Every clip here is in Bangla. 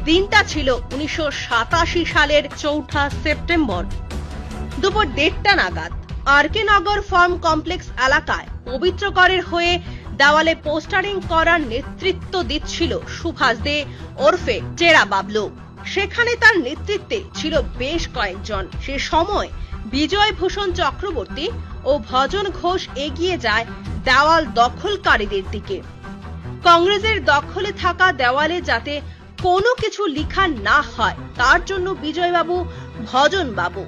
দিনটা ছিল 1987 সালের 4 সেপ্টেম্বর দুপুর 1:30 নাগাদ আরকে নগর ফার্ম কমপ্লেক্স এলাকায় পবিত্র করের হয়ে দেওয়ালে পোস্টারিং করার নেতৃত্ব দিচ্ছিল সুভাষ দে ওরফে টেরা বাবলু। সেখানে তার নেতৃত্বে ছিল বেশ কয়েকজন। সে সময় বিজয় ভূষণ চক্রবর্তী ও ভজন ঘোষ এগিয়ে যায় দেওয়াল দখলকারীদের দিকে। কংগ্রেসের দখলে থাকা দেওয়ালে যাতে কোনো কিছু লেখা না হয় তার জন্য বিজয়বাবু ভজনবাবু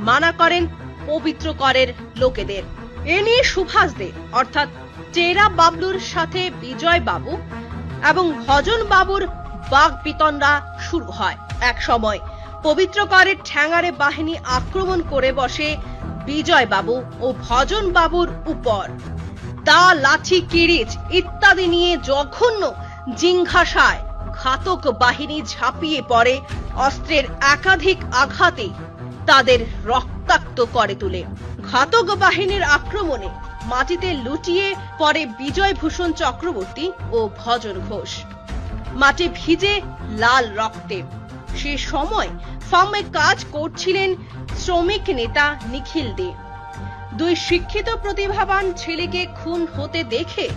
মানা করেন পবিত্র করের লোকেদের। এ নিয়ে সুভাষ দে অর্থাৎ টেরা বাবলুর সাথে বিজয় বাবু এবং ভজন বাবুর বাগ বিতণ্ডা শুরু হয়। এক সময় পবিত্র করের ঠ্যাঙারে বাহিনী আক্রমণ করে বসে বিজয় বাবু ও ভজন বাবুর উপর। দা, লাঠি, কিরিচ ইত্যাদি নিয়ে জঘন্য জিঙ্ঘাসায় ঘাতক বাহিনী ঝাঁপিয়ে পড়ে। অস্ত্রের একাধিক আঘাতে তাদের রক্তাক্ত করে তোলে। ঘাতক বাহিনীর আক্রমণে মাটিতে লুটিয়ে পড়ে বিজয় ভূষণ চক্রবর্তী ও ভজন ঘোষ, মাটি ভিজে লাল রক্তে। সে সময় ফার্মে কাজ করছিলেন শ্রমিক নেতা নিখিল দে। দুই শিক্ষিত প্রতিভাবান ছেলেকে খুন হতে দেখে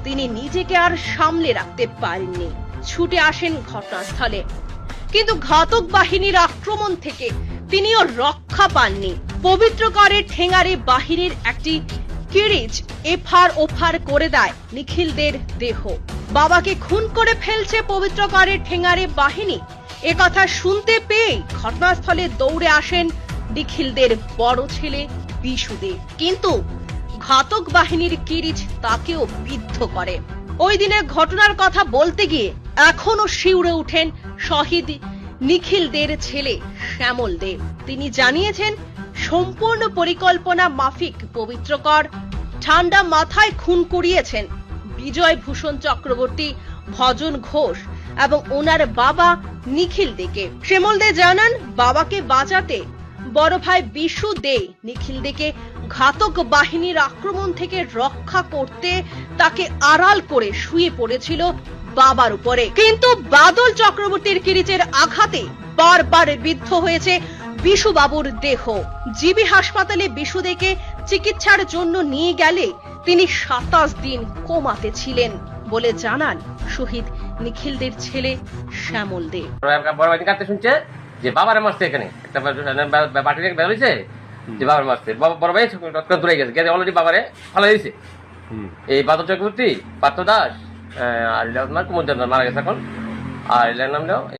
তিনি নিজেকে আর সামলে রাখতে পারেননি, ছুটে আসেন ঘটনাস্থলে। কিন্তু ঘাতক বাহিনীর আক্রমণ থেকে তিনিও রক্ষা পাননি। পবিত্র করের ঠেঙারে বাহিনীর একটি কিরিচ এফার ওফার করে দেয় নিখিলদের দেহ। বাবাকে খুন করে ফেলছে পবিত্র করের ঠেঙারে বাহিনী, একথা শুনতে পেয়ে ঘটনাস্থলে দৌড়ে আসেন নিখিলদের বড় ছেলে বিশু দে। কিন্তু ঘাতক বাহিনীর কিরিচ তাকেও বিদ্ধ করে। ওই দিনের ঘটনার কথা বলতে গিয়ে এখনো শিউরে উঠেন শহীদ নিখিলদের ছেলে শ্যামল দে। তিনি জানিয়েছেন, সম্পূর্ণ পরিকল্পনা মাফিক পবিত্র কর ঠান্ডা মাথায় খুন করিয়েছেন বিজয় ভূষণ চক্রবর্তী, ভজন ঘোষ এবং ওনার বাবা নিখিল দেকে। শ্যামল দে জানান, বাবাকে বাঁচাতে বড় ভাই বিশু দে নিখিল দেকে ঘাতক বাহিনীর আক্রমণ থেকে রক্ষা করতে তাকে আড়াল করে শুয়ে পড়েছিল বাবার উপরে। কিন্তু বাদল চক্রবর্তীর কিরিচের আঘাতে বারবার বিদ্ধ হয়েছে বিশু বাবুর দেহ। জিবি হাসপাতালে বিশু দেকে চিকিৎসার জন্য নিয়ে গেলে তিনি 27 দিন কোমাতে ছিলেন বলে জানান শহীদ নিখিলদের ছেলে শ্যামল দে। বড় ভাই কাছে শুনছে যে বাবারে মারছে, এখানে একটা বাটি রেখে বের হয়েছে যে বাবার মারছে। বড় ভাই দূরে গেছে, গেছে অলরেডি বাবারে ভালো হয়েছে। এই বাদল চক্রবর্তী, পার্থ দাস আর কুমুদ মারা গেছে এখন। আর এলার নাম